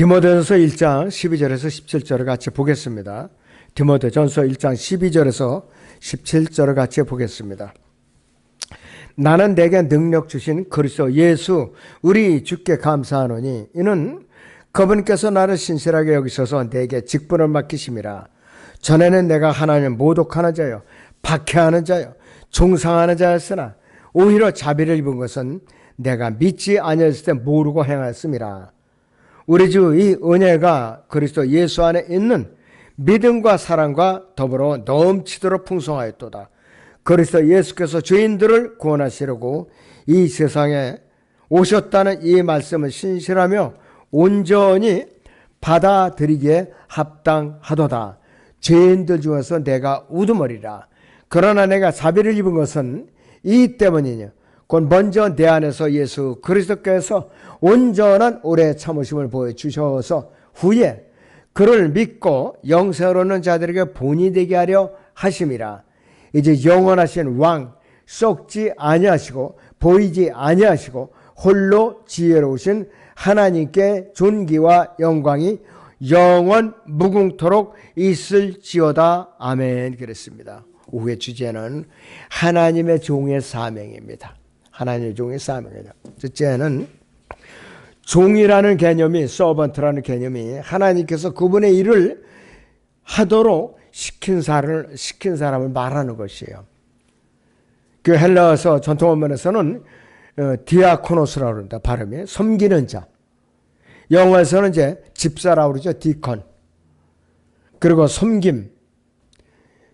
디모데전서 1장 12절에서 17절을 같이 보겠습니다. 디모데전서 1장 12절에서 17절을 같이 보겠습니다. 나는 내게 능력 주신 그리스도 예수 우리 주께 감사하노니 이는 그분께서 나를 신실하게 여기셔서 내게 직분을 맡기심이라. 전에는 내가 하나님을 모독하는 자요 박해하는 자요 종상하는 자였으나 오히려 자비를 입은 것은 내가 믿지 아니했을 때 모르고 행하였음이라. 우리 주 이 은혜가 그리스도 예수 안에 있는 믿음과 사랑과 더불어 넘치도록 풍성하였도다. 그리스도 예수께서 죄인들을 구원하시려고 이 세상에 오셨다는 이 말씀을 신실하며 온전히 받아들이기에 합당하도다. 죄인들 중에서 내가 우두머리라. 그러나 내가 자비를 입은 것은 이 때문이냐. 곧 먼저 내 안에서 예수 그리스도께서 온전한 오래 참으심을 보여주셔서 후에 그를 믿고 영생을 얻는 자들에게 본이 되게 하려 하심이라. 이제 영원하신 왕 썩지 아니하시고 보이지 아니하시고 홀로 지혜로우신 하나님께 존귀와 영광이 영원 무궁토록 있을지어다. 아멘. 그랬습니다. 오후의 주제는 하나님의 종의 사명입니다. 하나님의 종의 사명이다. 첫째는 종이라는 개념이, 서번트라는 개념이 하나님께서 그분의 일을 하도록 시킨 사람을 말하는 것이에요. 그 헬라어서 전통 원문에서는 디아코노스라고 그런다. 발음이 섬기는 자. 영어에서는 이제 집사라고 그러죠. 디컨. 그리고 섬김.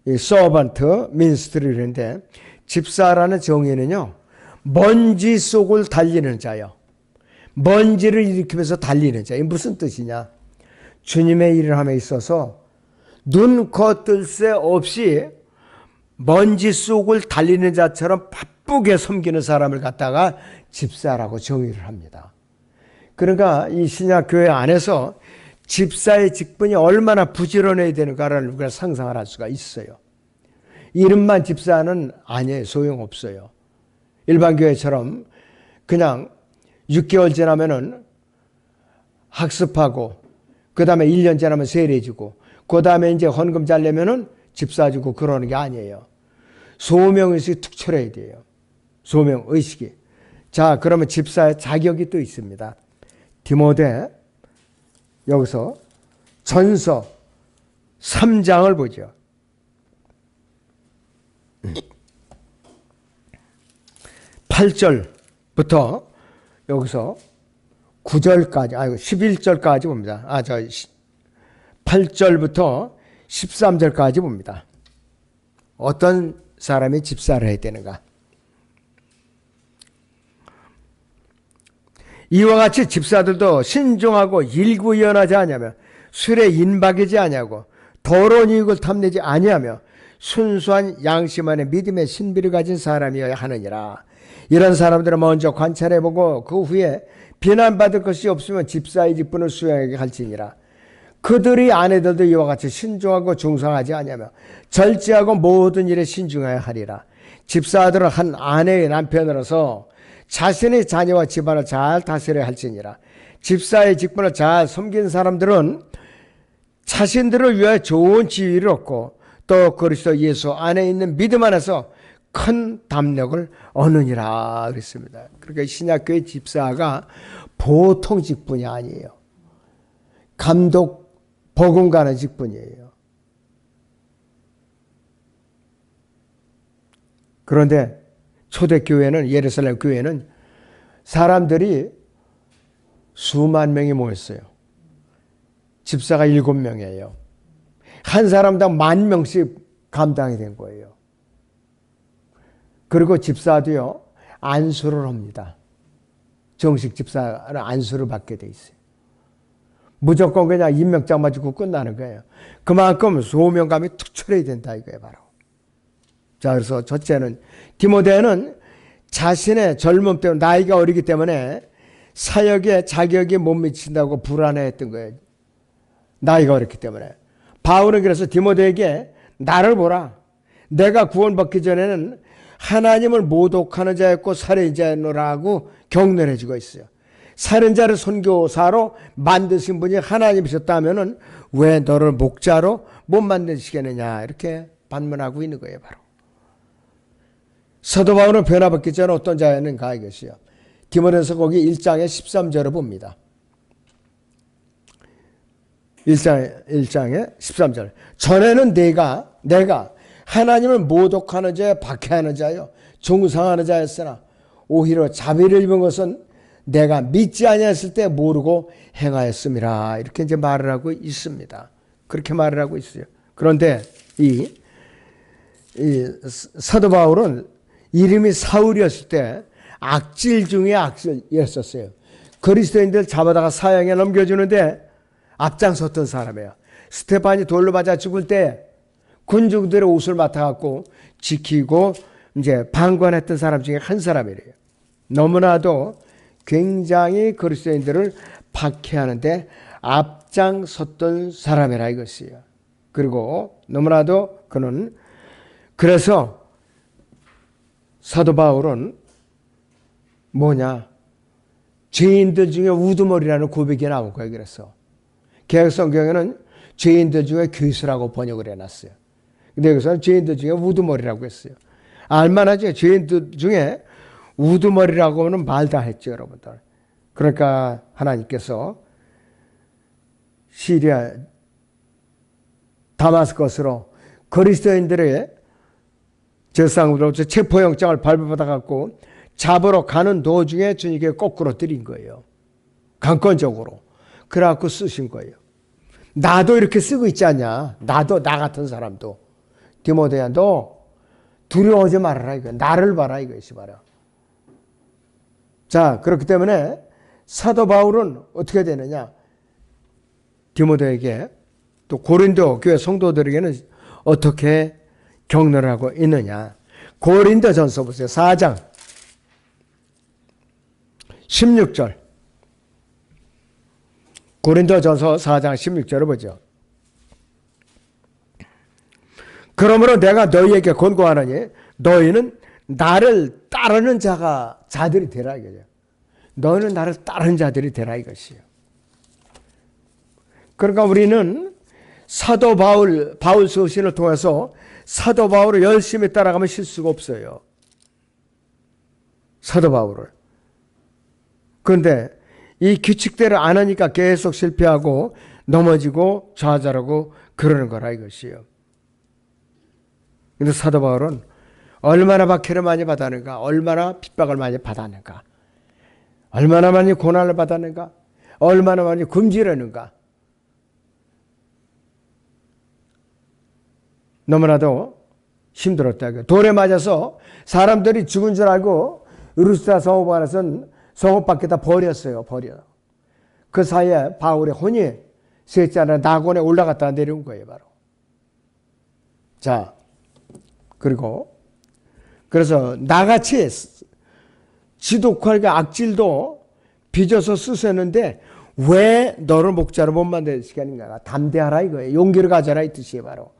이 서번트, 민스트리인데 집사라는 정의는요. 먼지 속을 달리는 자요. 먼지를 일으키면서 달리는 자. 이게 무슨 뜻이냐? 주님의 일을 함에 있어서 눈, 코, 뜰 새 없이 먼지 속을 달리는 자처럼 바쁘게 섬기는 사람을 갖다가 집사라고 정의를 합니다. 그러니까 이 신약교회 안에서 집사의 직분이 얼마나 부지런해야 되는가를 우리가 상상을 할 수가 있어요. 이름만 집사는 아니에요. 소용없어요. 일반 교회처럼 그냥 6개월 지나면은 학습하고 그 다음에 1년 지나면 세례 주고 그 다음에 이제 헌금 잘 내면은 집사 주고 그러는 게 아니에요. 소명의식이 특출해야 돼요. 소명의식이. 자, 그러면 집사의 자격이 또 있습니다. 디모데 여기서 전서 3장을 보죠. 8절부터 여기서 9절까지, 11절까지 봅니다. 8절부터 13절까지 봅니다. 어떤 사람이 집사를 해야 되는가? 이와 같이 집사들도 신중하고 일구연하지 아니하며 술에 인박이지 아니하고 더러운 이익을 탐내지 아니하며 순수한 양심 안에 믿음의 신비를 가진 사람이어야 하느니라. 이런 사람들은 먼저 관찰해보고 그 후에 비난받을 것이 없으면 집사의 직분을 수행하게 할지니라. 그들의 아내들도 이와 같이 신중하고 중상하지 아니하며 절제하고 모든 일에 신중해야 하리라. 집사들은 한 아내의 남편으로서 자신의 자녀와 집안을 잘 다스려야 할지니라. 집사의 직분을 잘 섬긴 사람들은 자신들을 위하여 좋은 지위를 얻고 또 그리스도 예수 안에 있는 믿음 안에서 큰 담력을 얻느니라 그랬습니다. 그러니까 신약교회 집사가 보통 직분이 아니에요. 감독, 버금가는 직분이에요. 그런데 초대교회는, 예루살렘 교회는 사람들이 수만 명이 모였어요. 집사가 7명이에요. 한 사람당 10,000명씩 감당이 된 거예요. 그리고 집사도요, 안수를 합니다. 정식 집사는 안수를 받게 돼 있어요. 무조건 그냥 임명장만 주고 끝나는 거예요. 그만큼 소명감이 특출해야 된다 이거예요, 바로. 자, 그래서 첫째는 디모데는 자신의 젊음 때문에, 나이가 어리기 때문에 사역에 자격이 못 미친다고 불안해했던 거예요. 나이가 어렸기 때문에. 바울은 그래서 디모데에게 나를 보라. 내가 구원받기 전에는 하나님을 모독하는 자였고 살인자였노라고 격려를 해주고 있어요. 살인자를 선교사로 만드신 분이 하나님이셨다면은 왜 너를 목자로 못 만드시겠느냐 이렇게 반문하고 있는 거예요. 바로 사도 바울은 변화받기 전에 어떤 자였는가 이것이요. 디모데전서 거기 1장의 13절을 봅니다. 1장의 13절. 전에는 내가 하나님을 모독하는 자여 박해하는 자여 중상하는 자였으나 오히려 자비를 입은 것은 내가 믿지 아니했을 때 모르고 행하였음이라. 이렇게 이제 말을 하고 있습니다. 그렇게 말을 하고 있어요. 그런데 이 사도 바울은 이름이 사울이었을 때 악질 중에 악질이었었어요. 그리스도인들 잡아다가 사형에 넘겨주는데 앞장섰던 사람이에요. 스테반이 돌로 맞아 죽을 때 군중들의 옷을 맡아갖고 지키고 이제 방관했던 사람 중에 한 사람이래요. 너무나도 굉장히 그리스도인들을 박해하는데 앞장섰던 사람이라 이것이에요. 그리고 너무나도 그는 그래서 사도 바울은 뭐냐? 죄인들 중에 우두머리라는 고백이 나온 거예요. 그래서 개역 성경에는 죄인들 중에 괴수라고 번역을 해놨어요. 근데 여기서는 죄인들 중에 우두머리라고 했어요. 알만하죠? 죄인들 중에 우두머리라고는 말 다 했죠, 여러분들. 그러니까 하나님께서 시리아 다마스커스로 그리스도인들의 제사장으로부터 체포영장을 발부받아갖고 잡으러 가는 도중에 주님께 거꾸로 드린 거예요. 강권적으로. 그래갖고 쓰신 거예요. 나도 이렇게 쓰고 있지 않냐. 나도 나 같은 사람도. 디모데야 너 두려워하지 말아라 이거. 나를 봐라 이것이 말이야. 자 그렇기 때문에 사도 바울은 어떻게 되느냐. 디모데에게 또 고린도 교회 성도들에게는 어떻게 격려를 하고 있느냐. 고린도전서 보세요. 4장 16절. 고린도전서 4장 16절을 보죠. 그러므로 내가 너희에게 권고하노니 너희는 나를 따르는 자들이 되라 이거죠. 너희는 나를 따르는 자들이 되라 이것이에요. 그러니까 우리는 사도 바울 서신을 통해서 사도 바울을 열심히 따라가면 실수가 없어요. 사도 바울을. 그런데 이 규칙대로 안 하니까 계속 실패하고 넘어지고 좌절하고 그러는 거라 이것이에요. 그런데 사도 바울은 얼마나 박해를 많이 받았는가, 얼마나 핍박을 많이 받았는가, 얼마나 많이 고난을 받았는가, 얼마나 많이 굶주렸는가. 너무나도 힘들었다. 돌에 맞아서 사람들이 죽은 줄 알고 루스드라 성읍 안에서는 성읍 밖에다 버렸어요. 그 사이에 바울의 혼이 셋째 하나 낙원에 올라갔다 내려온 거예요. 바로. 자, 그래서 나같이 지독하게 악질도 빚어서 쓰셨는데 왜 너를 목자로 못 만드시겠는가. 담대하라 이거예요. 용기를 가져라 이 뜻이에요. 바로.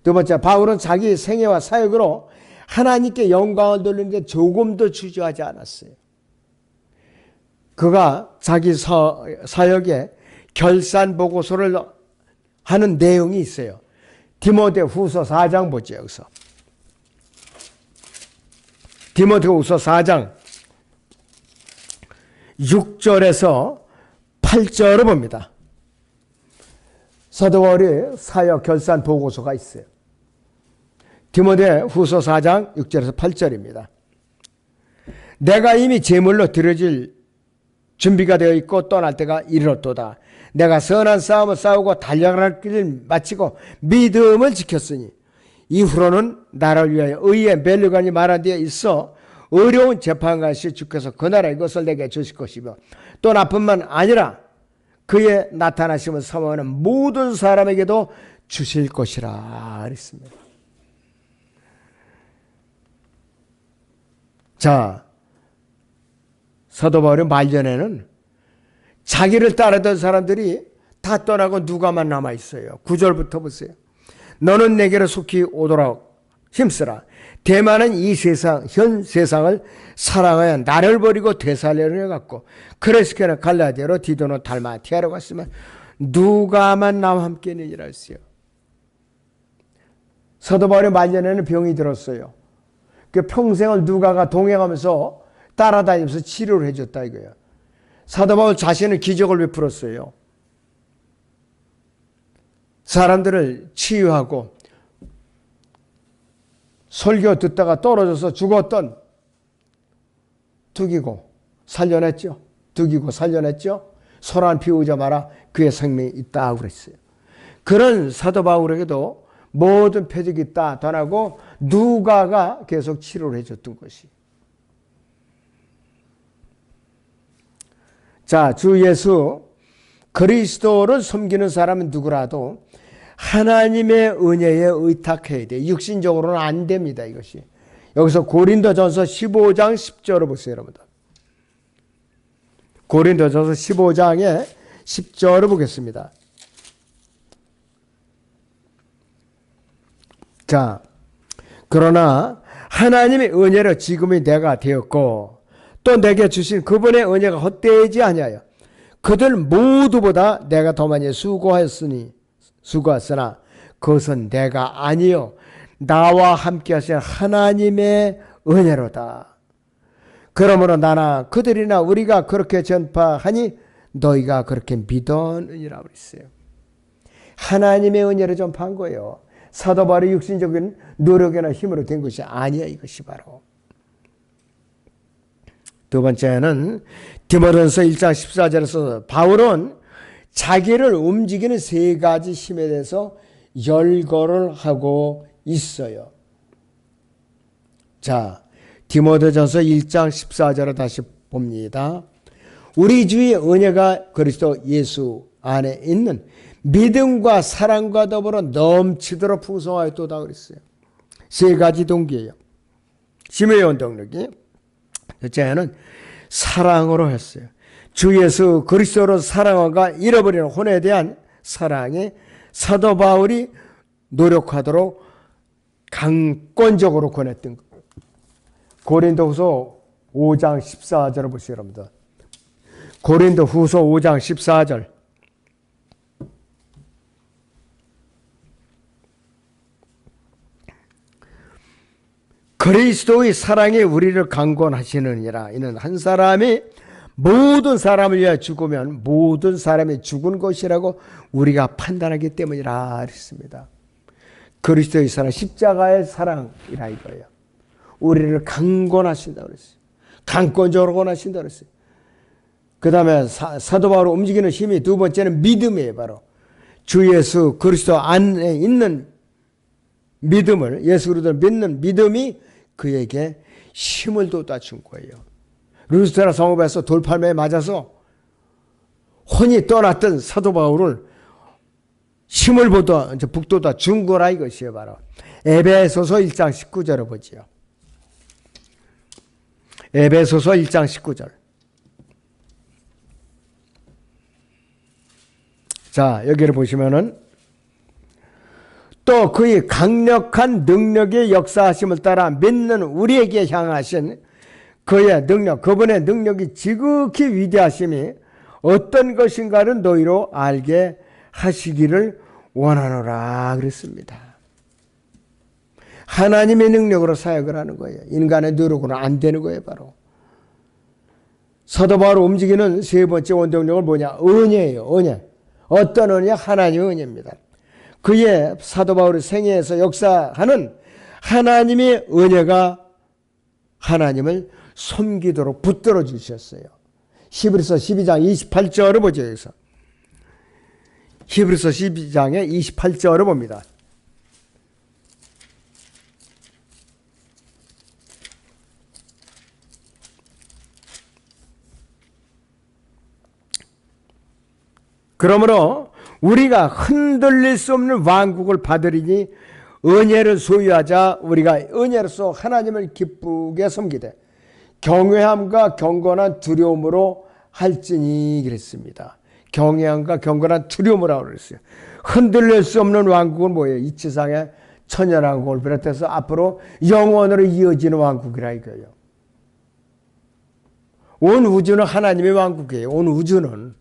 두 번째, 바울은 자기 생애와 사역으로 하나님께 영광을 돌리는데 조금도 주저하지 않았어요. 그가 자기 사역에 결산 보고서를 하는 내용이 있어요. 디모데후서 4장 보죠. 여기서 디모데후서 4장 6절에서 8절을 봅니다. 사도 바울의 사역 결산 보고서가 있어요. 디모데후서 4장 6절에서 8절입니다. 내가 이미 제물로 드려질 준비가 되어 있고 떠날 때가 이르렀도다. 내가 선한 싸움을 싸우고 달려갈 길을 마치고 믿음을 지켰으니 이후로는 나를 위하여 의의 멸류관이 마련되어 있어 어려운 재판관시 주께서 그 나라의 것을 내게 주실 것이며 또 나뿐만 아니라 그의 나타나심을 사모하는 모든 사람에게도 주실 것이라 그랬습니다. 자, 사도 바울의 말년에는 자기를 따르던 사람들이 다 떠나고 누가만 남아있어요. 9절부터 보세요. 너는 내게로 속히 오도록 힘쓰라. 대만은 이 세상, 현 세상을 사랑하여 나를 버리고 데살로니가로 갔고, 크레스케는 갈라디아로, 디도는 달마티아로 갔으면 누가만 나와 함께 있느니라 했어요. 사도 바울의 말년에는 병이 들었어요. 그 평생을 누가가 동행하면서 따라다니면서 치료를 해줬다 이거예요. 사도 바울 자신은 기적을 베풀었어요. 사람들을 치유하고, 설교 듣다가 떨어져서 죽었던 죽이고 살려냈죠. 죽이고 살려냈죠. 소란 피우자 마라 그의 생명이 있다 그랬어요. 그런 사도 바울에게도 모든 표적이 있다 전하고 누가가 계속 치료를 해줬던 것이. 자, 주 예수 그리스도를 섬기는 사람은 누구라도 하나님의 은혜에 의탁해야 돼. 육신적으로는 안 됩니다, 이것이. 여기서 고린도전서 15장 10절을 보세요, 여러분들. 고린도전서 15장의 10절을 보겠습니다. 자, 그러나 하나님의 은혜로 지금의 내가 되었고 또 내게 주신 그분의 은혜가 헛되지 아니하여 그들 모두보다 내가 더 많이 수고하였으나 그것은 내가 아니요 나와 함께 하신 하나님의 은혜로다. 그러므로 나나 그들이나 우리가 그렇게 전파하니 너희가 그렇게 믿었느니라 그랬어요. 하나님의 은혜를 전파한 거예요. 사도 바울의 육신적인 노력이나 힘으로 된 것이 아니야. 이것이 바로. 두 번째는 디모데전서 1장 14절에서 바울은 자기를 움직이는 세 가지 힘에 대해서 열거를 하고 있어요. 자, 디모데전서 1장 14절을 다시 봅니다. 우리 주의 은혜가 그리스도 예수 안에 있는 믿음과 사랑과 더불어 넘치도록 풍성하였도다 그랬어요. 세 가지 동기예요. 심의 원동력이 첫째는 사랑으로 했어요. 주 예수 그리스도로 사랑과 잃어버리는 혼에 대한 사랑에 사도 바울이 노력하도록 강권적으로 권했던 거예요. 고린도후서 5장 14절을 보세요, 여러분들. 고린도후서 5장 14절. 그리스도의 사랑이 우리를 강권하시느니라. 이는 한 사람이 모든 사람을 위하여 죽으면 모든 사람이 죽은 것이라고 우리가 판단하기 때문이라 했습니다. 그리스도의 사랑, 십자가의 사랑이라 이거예요. 우리를 강권하신다 그랬어요. 강권적으로 권하신다 그랬어요. 그 다음에 사도 바울을 움직이는 힘이 두 번째는 믿음이에요. 바로 주 예수 그리스도 안에 있는 믿음을, 예수 그리스도를 믿는 믿음이 그에게 힘을 돋아준 거예요. 루스트라 성읍에서 돌팔매에 맞아서 혼이 떠났던 사도 바울을 힘을 북돋아 준 거라 이것이에요. 바로 에베소서 1장 19절을 보지요. 에베소서 1장 19절. 자, 여기를 보시면은 또 그의 강력한 능력의 역사하심을 따라 믿는 우리에게 향하신 그의 능력, 그분의 능력이 지극히 위대하심이 어떤 것인가를 너희로 알게 하시기를 원하노라 그랬습니다. 하나님의 능력으로 사역을 하는 거예요. 인간의 노력으로는 안 되는 거예요. 바로 사도 바울을 움직이는 세 번째 원동력은 뭐냐? 은혜예요. 은혜. 어떤 은혜냐? 하나님의 은혜입니다. 그의 사도 바울의 생애에서 역사하는 하나님의 은혜가 하나님을 섬기도록 붙들어 주셨어요. 히브리서 12장 28절을 보죠. 여기서 히브리서 12장의 28절을 봅니다. 그러므로 우리가 흔들릴 수 없는 왕국을 받으리니 은혜를 소유하자. 우리가 은혜로서 하나님을 기쁘게 섬기되 경외함과 경건한 두려움으로 할지니 그랬습니다. 경외함과 경건한 두려움으로 그랬어요. 흔들릴 수 없는 왕국은 뭐예요? 이 세상의 천연왕국을 비롯해서 앞으로 영원으로 이어지는 왕국이라 이거예요. 온 우주는 하나님의 왕국이에요. 온 우주는.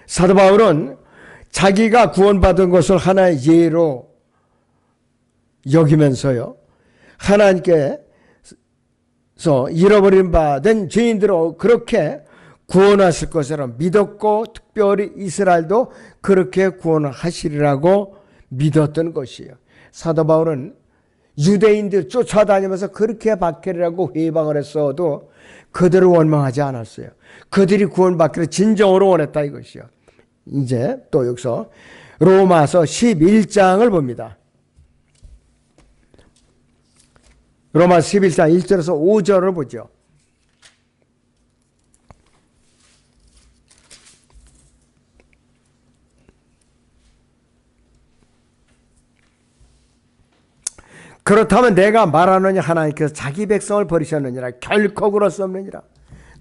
사도 바울은 자기가 구원받은 것을 하나의 예로 여기면서요, 하나님께서 잃어버린 바 된 죄인들을 그렇게 구원하실 것으로 믿었고, 특별히 이스라엘도 그렇게 구원하시리라고 믿었던 것이에요. 사도 바울은 유대인들 쫓아다니면서 그렇게 박해라고 회방을 했어도 그들을 원망하지 않았어요. 그들이 구원받기를 진정으로 원했다 이것이요. 이제 또 여기서 로마서 11장을 봅니다. 로마서 11장 1절에서 5절을 보죠. 그렇다면 내가 말하느냐, 하나님께서 자기 백성을 버리셨느니라. 결코 그럴 수 없느니라.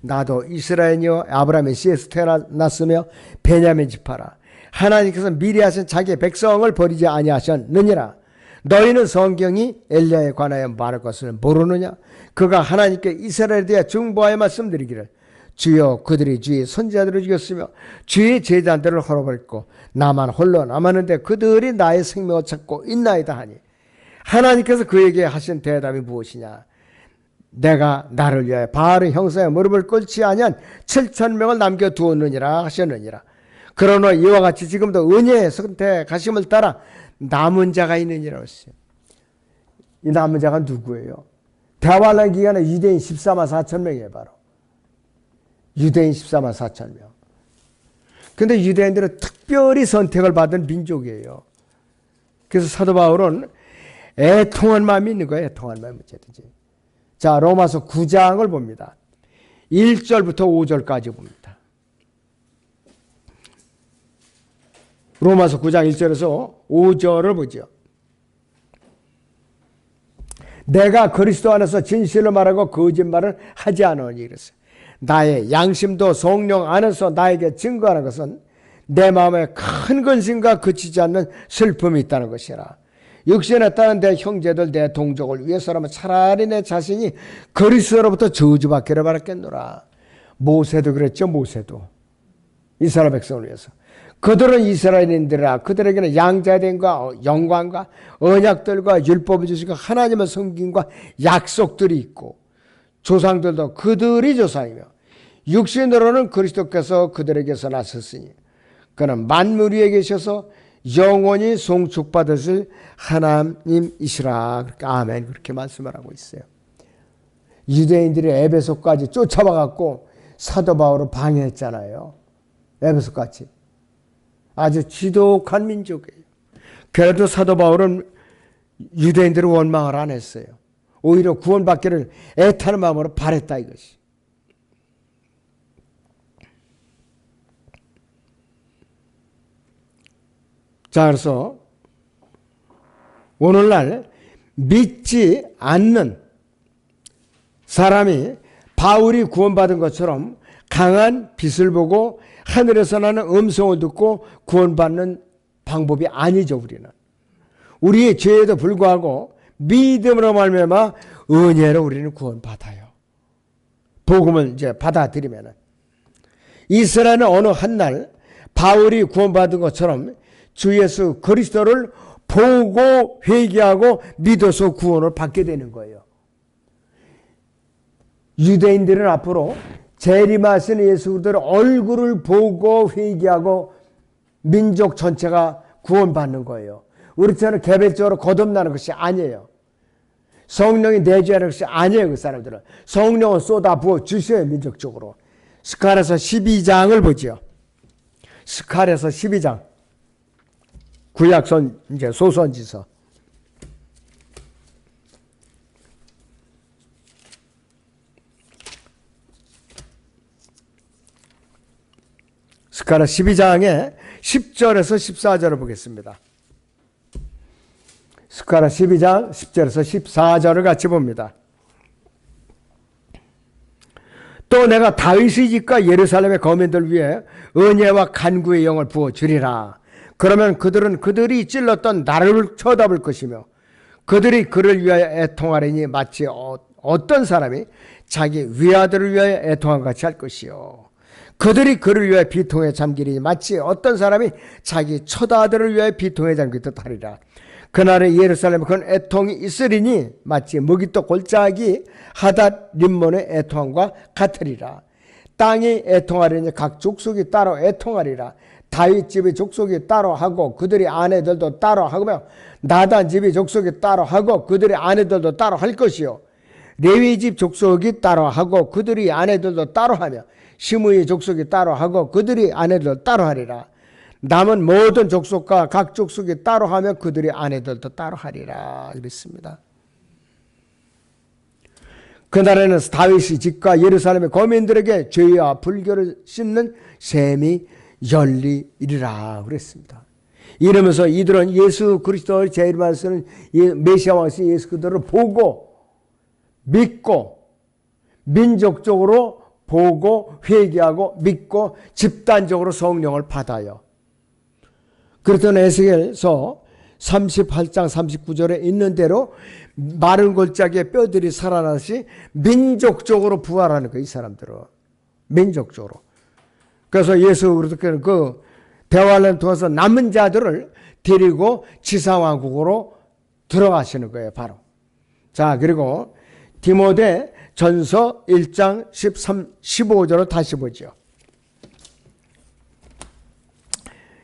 나도 이스라엘이요 아브라함의 씨에서 태어났으며 베냐민 지파라. 하나님께서 미리 하신 자기 백성을 버리지 아니하셨느니라. 너희는 성경이 엘리야에 관하여 말할 것을 모르느냐. 그가 하나님께 이스라엘에 대해 중보하여 말씀드리기를 주여 그들이 주의 선지자들을 죽였으며 주의 제자들을 헐어버렸고 나만 홀로 남았는데 그들이 나의 생명을 찾고 있나이다 하니, 하나님께서 그에게 하신 대답이 무엇이냐. 내가 나를 위하여 바알의 형상에 무릎을 꿇지 아니한 7,000명을 남겨두었느니라 하셨느니라. 그러나 이와 같이 지금도 은혜의 선택하심을 따라 남은 자가 있느니라 했어요. 이 남은 자가 누구예요? 대환란 기간에 유대인 14만 4천 명이에요. 바로 유대인 14만 4천 명. 근데 유대인들은 특별히 선택을 받은 민족이에요. 그래서 사도 바울은 애통한 마음이 있는 거예요. 애통한 마음이 어쨌든지. 자, 로마서 9장을 봅니다. 1절부터 5절까지 봅니다. 로마서 9장 1절에서 5절을 보죠. 내가 그리스도 안에서 진실을 말하고 거짓말을 하지 않으니 이랬어요. 나의 양심도 성령 안에서 나에게 증거하는 것은 내 마음에 큰 근심과 그치지 않는 슬픔이 있다는 것이라. 육신에 따른 내 형제들 내 동족을 위해서라면 차라리 내 자신이 그리스도로부터 저주받기를 바랐겠노라. 모세도 그랬죠. 모세도 이스라엘 백성을 위해서. 그들은 이스라엘인들이라. 그들에게는 양자됨과 영광과 언약들과 율법을 주시고 하나님의 성김과 약속들이 있고, 조상들도 그들이 조상이며 육신으로는 그리스도께서 그들에게서 나섰으니 그는 만물 위에 계셔서 영원히 송축받으실 하나님이시라. 아멘. 그렇게 말씀을 하고 있어요. 유대인들이 에베소까지 쫓아와갖고 사도 바울을 방해했잖아요. 에베소까지. 아주 지독한 민족이에요. 그래도 사도 바울은 유대인들을 원망을 안 했어요. 오히려 구원받기를 애타는 마음으로 바랬다 이것이. 자, 그래서 오늘날 믿지 않는 사람이 바울이 구원받은 것처럼 강한 빛을 보고 하늘에서 나는 음성을 듣고 구원받는 방법이 아니죠. 우리는 우리의 죄에도 불구하고 믿음으로 말미암아 은혜로 우리는 구원받아요. 복음을 이제 받아들이면은. 이스라엘은 어느 한날 바울이 구원받은 것처럼 주 예수 그리스도를 보고 회개하고 믿어서 구원을 받게 되는 거예요. 유대인들은 앞으로 재림하신 예수 그리스도의 얼굴을 보고 회개하고 민족 전체가 구원받는 거예요. 우리처럼 개별적으로 거듭나는 것이 아니에요. 성령이 내주하는 것이 아니에요. 그 사람들은 성령을 쏟아 부어 주셔요. 민족적으로. 스가랴서 12장을 보죠. 스가랴서 12장 구약선 이제 소선지서. 스가랴 12장의 10절에서 14절을 보겠습니다. 스가랴 12장 10절에서 14절을 같이 봅니다. 또 내가 다윗의 집과 예루살렘의 거민들 위해 은혜와 간구의 영을 부어주리라. 그러면 그들은 그들이 찔렀던 나를 쳐다볼 것이며 그들이 그를 위하여 애통하리니 마치 어떤 사람이 자기 외아들을 위하여 애통한 같이 할 것이요. 그들이 그를 위하여 비통에 잠기리니 마치 어떤 사람이 자기 처아들을 위하여 비통에 잠기듯 하리라. 그날에 예루살렘에 큰 애통이 있으리니 마치 먹이떡 골짜기 하닷 림몬의 애통함과 같으리라. 땅이 애통하리니 각 족속이 따로 애통하리라. 다윗 집의 족속이 따로 하고 그들의 아내들도 따로 하며 나단 집의 족속이 따로 하고 그들의 아내들도 따로 할 것이요. 레위 집 족속이 따로 하고 그들의 아내들도 따로 하며 시므의 족속이 따로 하고 그들의 아내들도 따로 하리라. 남은 모든 족속과 각 족속이 따로 하며 그들의 아내들도 따로 하리라. 그랬습니다. 그날에는 다윗의 집과 예루살렘의 거민들에게 죄와 불교를 씹는 셈이 열리리라 그랬습니다. 이러면서 이들은 예수 그리스도의 제 이름을 쓰는 메시아 왕신 예수 그리스도를 보고 믿고 민족적으로 보고 회개하고 믿고 집단적으로 성령을 받아요. 그랬던 에스겔서 38장 39절에 있는 대로 마른 골짜기에 뼈들이 살아나시 민족적으로 부활하는 거예요. 이 사람들은 민족적으로. 그래서 예수 그리스도께서는 그 대환란 통해서 남은 자들을 데리고 지상왕국으로 들어가시는 거예요. 바로. 자, 그리고 디모데 전서 1장 13, 15절을 다시 보죠.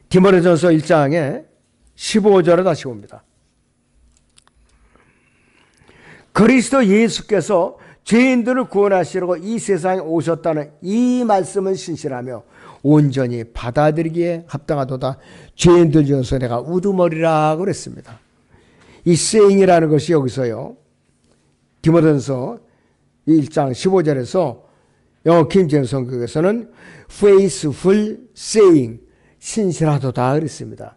디모데 전서 1장에 15절을 다시 봅니다. 그리스도 예수께서 죄인들을 구원하시려고 이 세상에 오셨다는 이 말씀은 신실하며 온전히 받아들이기에 합당하도다. 죄인들 중에서 내가 우두머리라 그랬습니다. 이 saying이라는 것이 여기서요. 디모데전서 1장 15절에서 영어 킹제임스 성경에서는 faithful saying, 신실하도다 그랬습니다.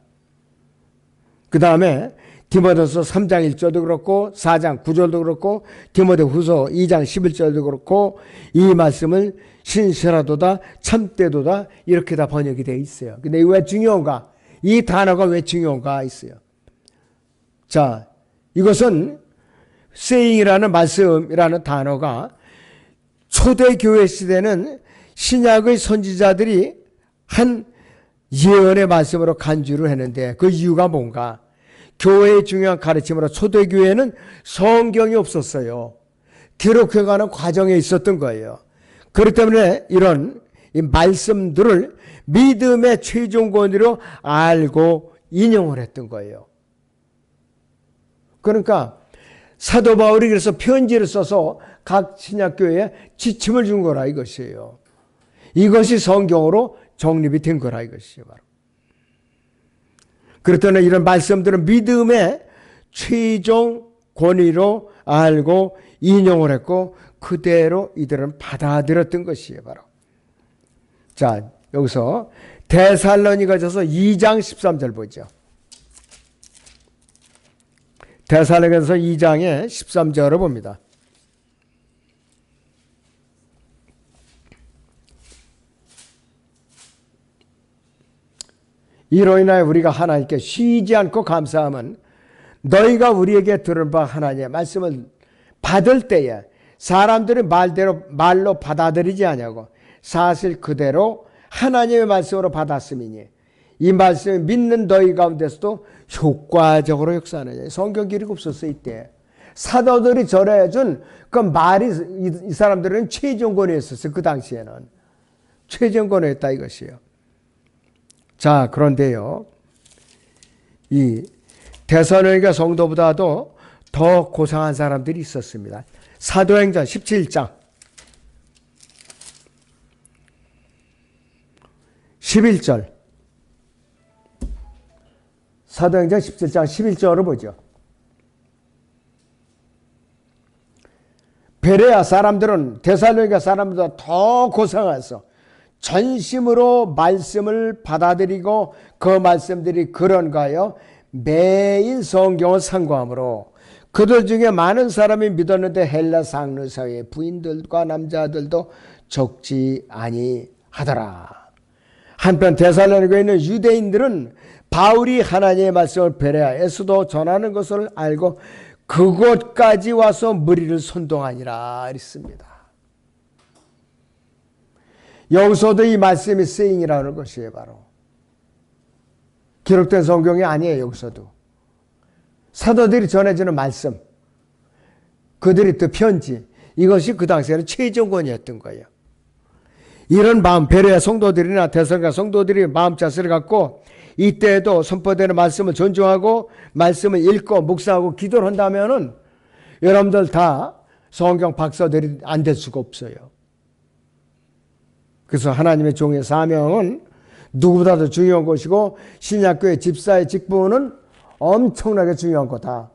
그 다음에 디모데전서 3장 1절도 그렇고 4장 9절도 그렇고 디모데후서 2장 11절도 그렇고 이 말씀을 신실하도다 참되도다 이렇게 다 번역이 되어 있어요. 근데 왜 중요한가? 이 단어가 왜 중요한가 있어요. 자, 이것은 saying이라는 말씀이라는 단어가 초대교회 시대는 신약의 선지자들이 한 예언의 말씀으로 간주를 했는데 그 이유가 뭔가? 교회의 중요한 가르침으로 초대교회는 성경이 없었어요. 기록해가는 과정에 있었던 거예요. 그렇기 때문에 이런 이 말씀들을 믿음의 최종 권위로 알고 인용을 했던 거예요. 그러니까 사도 바울이 그래서 편지를 써서 각 신약교회에 지침을 준 거라 이것이에요. 이것이 성경으로 정립이 된 거라 이것이에요. 바로. 그렇다면 이런 말씀들은 믿음의 최종 권위로 알고 인용을 했고 그대로 이들은 받아들였던 것이에요. 바로. 자, 여기서 데살로니가전서 2장 13절 보죠. 데살로니가전서 2장의 13절을 봅니다. 이로 인하여 우리가 하나님께 쉬지 않고 감사함은 너희가 우리에게 들은 바 하나님의 말씀을 받을 때에 사람들이 말로 받아들이지 아니하고 사실 그대로 하나님의 말씀으로 받았음이니 이 말씀을 믿는 너희 가운데서도 효과적으로 역사하느냐. 성경 기록이 없었어요. 이때 사도들이 전해준 그 말이 이 사람들은 최종 권위였었어요. 그 당시에는 최종 권위였다 이것이에요. 자, 그런데요, 이 데살로니가 성도보다도 더 고상한 사람들이 있었습니다. 사도행전 17장 11절 사도행전 17장 11절을 보죠. 베레아 사람들은 데살로니가 사람보다 더 고상해서 전심으로 말씀을 받아들이고 그 말씀들이 그런가요? 매일 성경을 상고함으로 그들 중에 많은 사람이 믿었는데 헬라 상류 사회의 부인들과 남자들도 적지 아니하더라. 한편 데살로니가에 있는 유대인들은 바울이 하나님의 말씀을 베레아에서도 전하는 것을 알고 그곳까지 와서 무리를 선동하니라 했습니다. 여기서도 이 말씀이 쓰임이라는 것이에요. 바로 기록된 성경이 아니에요. 여기서도 사도들이 전해주는 말씀, 그들이 또 편지, 이것이 그 당시에는 최종권이었던 거예요. 이런 마음, 베레아 성도들이나 데살로니가 성도들이 마음 자세를 갖고 이때에도 선포되는 말씀을 존중하고 말씀을 읽고 묵상하고 기도를 한다면은 여러분들 다 성경 박사들이 안 될 수가 없어요. 그래서 하나님의 종의 사명은 누구보다도 중요한 것이고 신약교회 집사의 직분은 엄청나게 중요한 거다.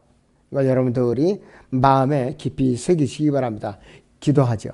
이걸 여러분들이 마음에 깊이 새기시기 바랍니다. 기도하죠.